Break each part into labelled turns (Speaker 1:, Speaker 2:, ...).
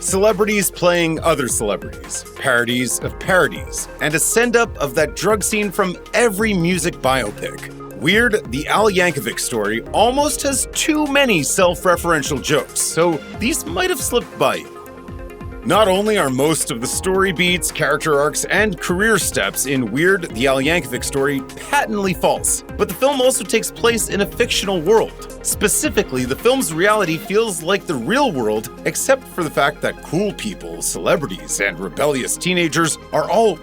Speaker 1: celebrities playing other celebrities, parodies of parodies, and a send-up of that drug scene from every music biopic. Weird, the Al Yankovic Story almost has too many self-referential jokes, so these might have slipped by you. Not only are most of the story beats, character arcs, and career steps in Weird, the Al Yankovic Story patently false, but the film also takes place in a fictional world. Specifically, the film's reality feels like the real world, except for the fact that cool people, celebrities, and rebellious teenagers are all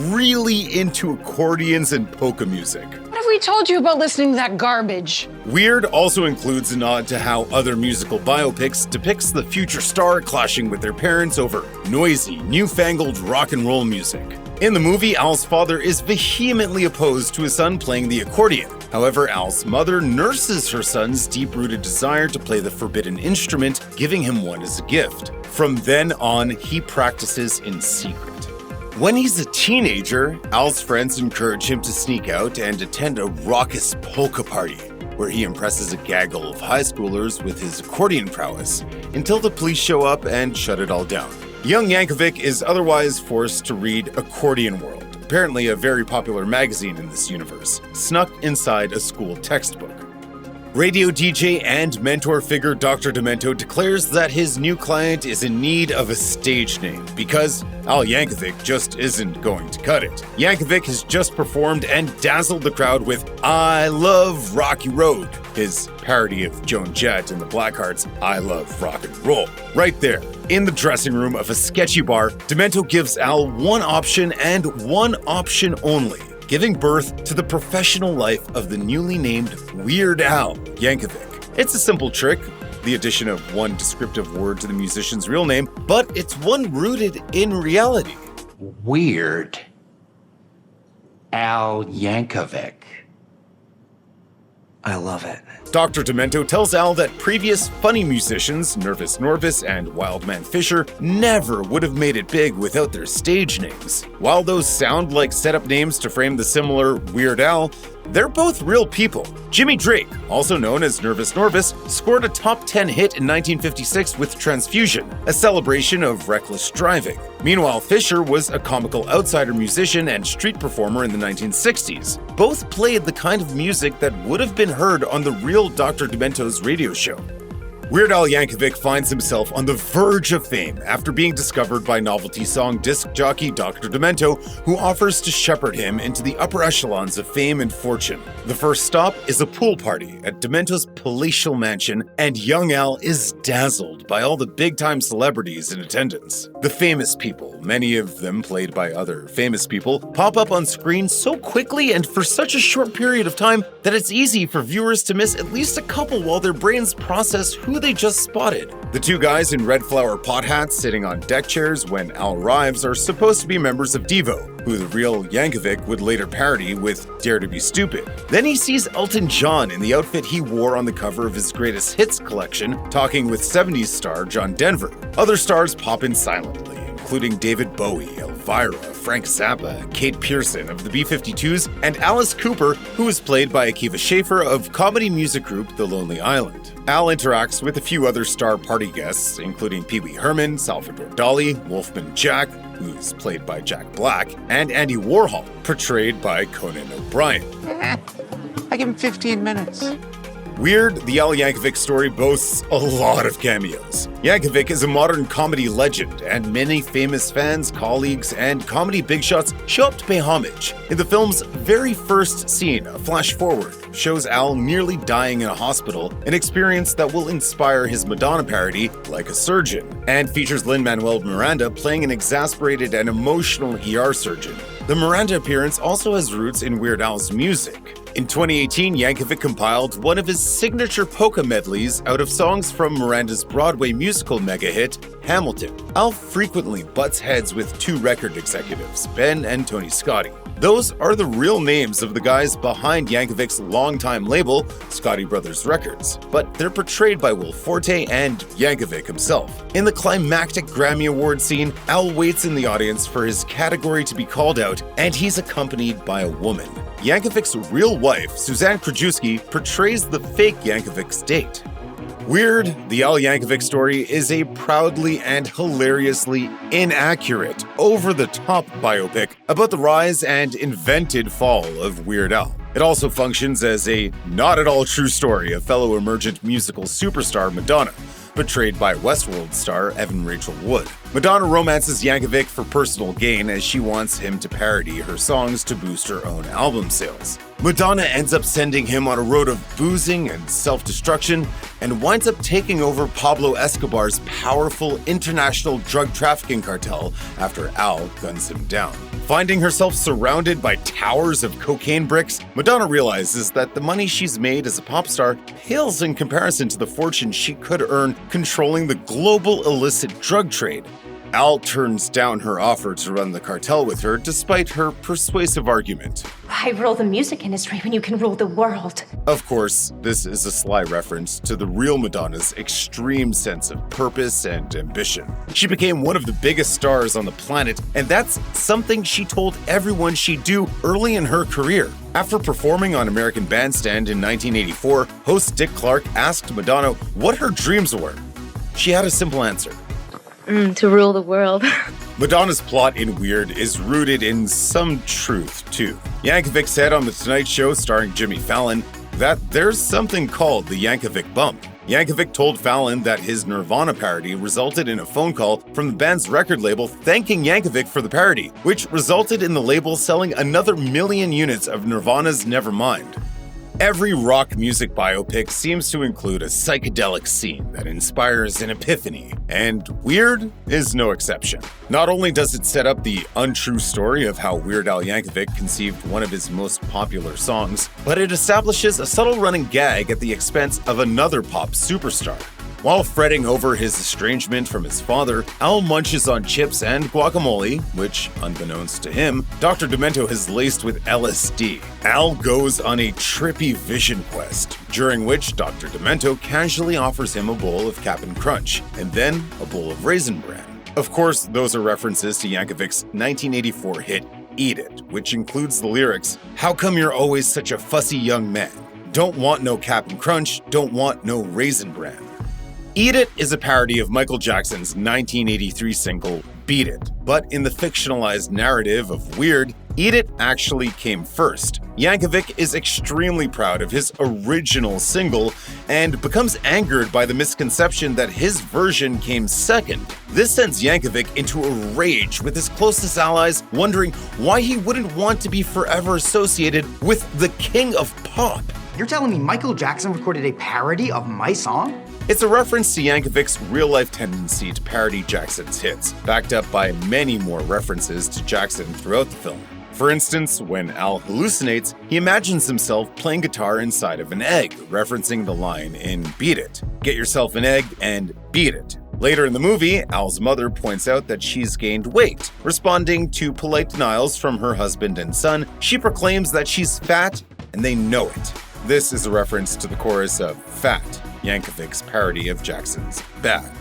Speaker 1: really into accordions and polka music.
Speaker 2: What have we told you about listening to that garbage?
Speaker 1: Weird also includes a nod to how other musical biopics depicts the future star clashing with their parents over noisy, newfangled rock and roll music. In the movie, Al's father is vehemently opposed to his son playing the accordion. However, Al's mother nurses her son's deep-rooted desire to play the forbidden instrument, giving him one as a gift. From then on, he practices in secret. When he's a teenager, Al's friends encourage him to sneak out and attend a raucous polka party, where he impresses a gaggle of high schoolers with his accordion prowess, until the police show up and shut it all down. Young Yankovic is otherwise forced to read Accordion World, apparently a very popular magazine in this universe, snuck inside a school textbook. Radio DJ and mentor figure Dr. Demento declares that his new client is in need of a stage name because Al Yankovic just isn't going to cut it. Yankovic has just performed and dazzled the crowd with I Love Rocky Road, his parody of Joan Jett and the Blackhearts' I Love Rock and Roll. Right there, in the dressing room of a sketchy bar, Demento gives Al one option and one option only, giving birth to the professional life of the newly named Weird Al Yankovic. It's a simple trick, the addition of one descriptive word to the musician's real name, but it's one rooted in reality.
Speaker 3: Weird Al Yankovic. I love it.
Speaker 1: Dr. Demento tells Al that previous funny musicians, Nervous Norvis and Wildman Fisher, never would have made it big without their stage names. While those sound like setup names to frame the similar Weird Al, they're both real people. Jimmy Drake, also known as Nervous Norvis, scored a top 10 hit in 1956 with Transfusion, a celebration of reckless driving. Meanwhile, Fisher was a comical outsider musician and street performer in the 1960s. Both played the kind of music that would have been heard on the real Dr. Demento's radio show. Weird Al Yankovic finds himself on the verge of fame after being discovered by novelty song disc jockey Dr. Demento, who offers to shepherd him into the upper echelons of fame and fortune. The first stop is a pool party at Demento's palatial mansion, and young Al is dazzled by all the big-time celebrities in attendance. The famous people, many of them played by other famous people, pop up on screen so quickly and for such a short period of time that it's easy for viewers to miss at least a couple while their brains process who they just spotted. The two guys in red flower pot hats sitting on deck chairs when Al arrives are supposed to be members of Devo, who the real Yankovic would later parody with Dare to Be Stupid. Then he sees Elton John in the outfit he wore on the cover of his greatest hits collection, talking with 70s star John Denver. Other stars pop in silently, including David Bowie, Elvira, Frank Zappa, Kate Pearson of the B-52s, and Alice Cooper, who is played by Akiva Schaffer of comedy music group The Lonely Island. Al interacts with a few other star party guests, including Pee Wee Herman, Salvador Dali, Wolfman Jack, who's played by Jack Black, and Andy Warhol, portrayed by Conan O'Brien.
Speaker 3: I give him 15 minutes.
Speaker 1: Weird, the Al Yankovic Story boasts a lot of cameos. Yankovic is a modern comedy legend, and many famous fans, colleagues, and comedy big shots show up to pay homage. In the film's very first scene, a flash forward shows Al nearly dying in a hospital, an experience that will inspire his Madonna parody, Like a Surgeon, and features Lin-Manuel Miranda playing an exasperated and emotional ER surgeon. The Miranda appearance also has roots in Weird Al's music. In 2018, Yankovic compiled one of his signature polka medleys out of songs from Miranda's Broadway musical mega hit, Hamilton. Al frequently butts heads with two record executives, Ben and Tony Scotti. Those are the real names of the guys behind Yankovic's longtime label, Scotti Brothers Records, but they're portrayed by Will Forte and Yankovic himself. In the climactic Grammy Award scene, Al waits in the audience for his category to be called out, and he's accompanied by a woman. Yankovic's real wife, Suzanne Krajewski, portrays the fake Yankovic's date. Weird, the Al Yankovic Story is a proudly and hilariously inaccurate, over-the-top biopic about the rise and invented fall of Weird Al. It also functions as a not-at-all true story of fellow emergent musical superstar Madonna, portrayed by Westworld star Evan Rachel Wood. Madonna romances Yankovic for personal gain as she wants him to parody her songs to boost her own album sales. Madonna ends up sending him on a road of boozing and self-destruction and winds up taking over Pablo Escobar's powerful international drug trafficking cartel after Al guns him down. Finding herself surrounded by towers of cocaine bricks, Madonna realizes that the money she's made as a pop star pales in comparison to the fortune she could earn controlling the global illicit drug trade. Al turns down her offer to run the cartel with her despite her persuasive argument.
Speaker 4: Why rule the music industry when you can rule the world?
Speaker 1: Of course, this is a sly reference to the real Madonna's extreme sense of purpose and ambition. She became one of the biggest stars on the planet, and that's something she told everyone she'd do early in her career. After performing on American Bandstand in 1984, host Dick Clark asked Madonna what her dreams were. She had a simple answer.
Speaker 4: To rule the world.
Speaker 1: Madonna's plot in Weird is rooted in some truth, too. Yankovic said on The Tonight Show starring Jimmy Fallon that there's something called the Yankovic bump. Yankovic told Fallon that his Nirvana parody resulted in a phone call from the band's record label thanking Yankovic for the parody, which resulted in the label selling another 1 million units of Nirvana's Nevermind. Every rock music biopic seems to include a psychedelic scene that inspires an epiphany, and Weird is no exception. Not only does it set up the untrue story of how Weird Al Yankovic conceived one of his most popular songs, but it establishes a subtle running gag at the expense of another pop superstar. While fretting over his estrangement from his father, Al munches on chips and guacamole, which, unbeknownst to him, Dr. Demento has laced with LSD. Al goes on a trippy vision quest, during which Dr. Demento casually offers him a bowl of Cap'n Crunch, and then a bowl of Raisin Bran. Of course, those are references to Yankovic's 1984 hit Eat It, which includes the lyrics, "How come you're always such a fussy young man? Don't want no Cap'n Crunch, don't want no Raisin Bran." Eat It is a parody of Michael Jackson's 1983 single, Beat It. But in the fictionalized narrative of Weird, Eat It actually came first. Yankovic is extremely proud of his original single and becomes angered by the misconception that his version came second. This sends Yankovic into a rage with his closest allies, wondering why he wouldn't want to be forever associated with the king of pop.
Speaker 5: You're telling me Michael Jackson recorded a parody of my song?
Speaker 1: It's a reference to Yankovic's real-life tendency to parody Jackson's hits, backed up by many more references to Jackson throughout the film. For instance, when Al hallucinates, he imagines himself playing guitar inside of an egg, referencing the line in Beat It. Get yourself an egg and beat it. Later in the movie, Al's mother points out that she's gained weight. Responding to polite denials from her husband and son, she proclaims that she's fat and they know it. This is a reference to the chorus of Fat, Yankovic's parody of Jackson's Bad.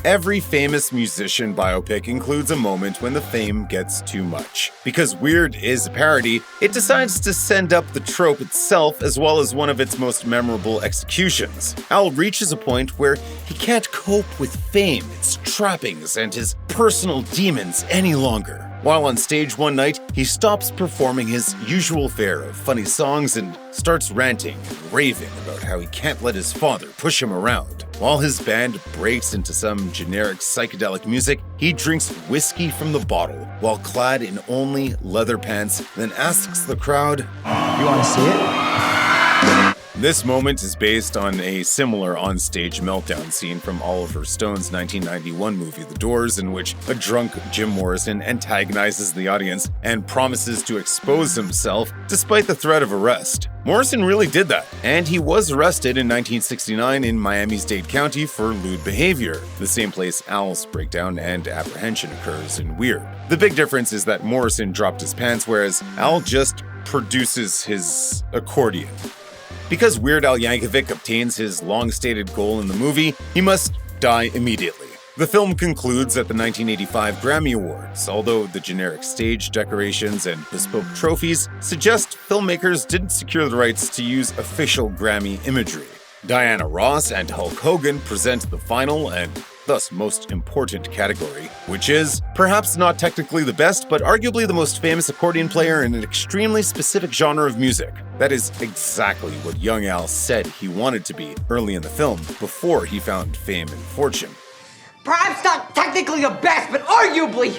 Speaker 1: Every famous musician biopic includes a moment when the fame gets too much. Because Weird is a parody, it decides to send up the trope itself as well as one of its most memorable executions. Al reaches a point where he can't cope with fame, its trappings, and his personal demons any longer. While on stage one night, he stops performing his usual fare of funny songs and starts ranting and raving about how he can't let his father push him around. While his band breaks into some generic psychedelic music, he drinks whiskey from the bottle while clad in only leather pants, then asks the crowd,
Speaker 5: You want to see it?
Speaker 1: This moment is based on a similar onstage meltdown scene from Oliver Stone's 1991 movie The Doors, in which a drunk Jim Morrison antagonizes the audience and promises to expose himself despite the threat of arrest. Morrison really did that, and he was arrested in 1969 in Miami-Dade County for lewd behavior, the same place Al's breakdown and apprehension occurs in Weird. The big difference is that Morrison dropped his pants, whereas Al just produces his accordion. Because Weird Al Yankovic obtains his long-stated goal in the movie, he must die immediately. The film concludes at the 1985 Grammy Awards, although the generic stage decorations and bespoke trophies suggest filmmakers didn't secure the rights to use official Grammy imagery. Diana Ross and Hulk Hogan present the final and thus most important category, which is perhaps not technically the best, but arguably the most famous accordion player in an extremely specific genre of music. That is exactly what young Al said he wanted to be early in the film, before he found fame and fortune.
Speaker 6: Perhaps not technically the best, but arguably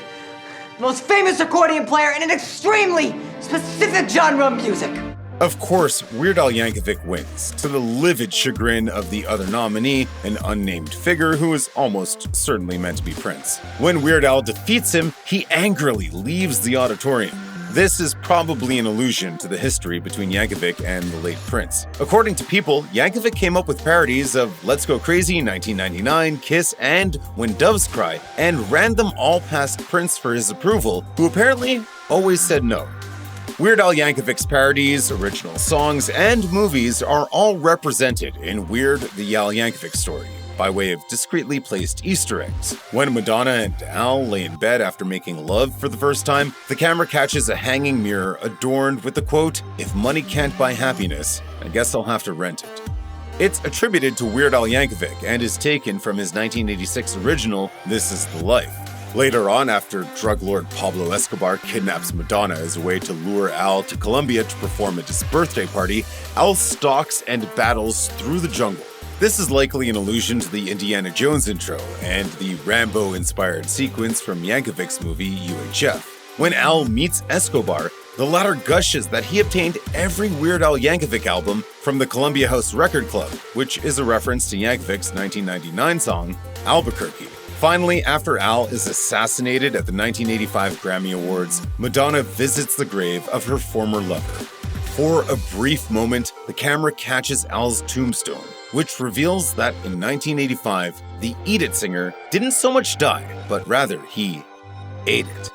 Speaker 6: the most famous accordion player in an extremely specific genre of music.
Speaker 1: Of course, Weird Al Yankovic wins, to the livid chagrin of the other nominee, an unnamed figure who is almost certainly meant to be Prince. When Weird Al defeats him, he angrily leaves the auditorium. This is probably an allusion to the history between Yankovic and the late Prince. According to People, Yankovic came up with parodies of Let's Go Crazy, 1999, Kiss, and When Doves Cry, and ran them all past Prince for his approval, who apparently always said no. Weird Al Yankovic's parodies, original songs, and movies are all represented in Weird the Al Yankovic Story, by way of discreetly placed Easter eggs. When Madonna and Al lay in bed after making love for the first time, the camera catches a hanging mirror adorned with the quote, "If money can't buy happiness, I guess I'll have to rent it." It's attributed to Weird Al Yankovic and is taken from his 1986 original, This Is the Life. Later on, after drug lord Pablo Escobar kidnaps Madonna as a way to lure Al to Colombia to perform at his birthday party, Al stalks and battles through the jungle. This is likely an allusion to the Indiana Jones intro and the Rambo-inspired sequence from Yankovic's movie UHF. When Al meets Escobar, the latter gushes that he obtained every Weird Al Yankovic album from the Columbia House Record Club, which is a reference to Yankovic's 1999 song, Albuquerque. Finally, after Al is assassinated at the 1985 Grammy Awards, Madonna visits the grave of her former lover. For a brief moment, the camera catches Al's tombstone, which reveals that in 1985, the Eat It singer didn't so much die, but rather he ate it.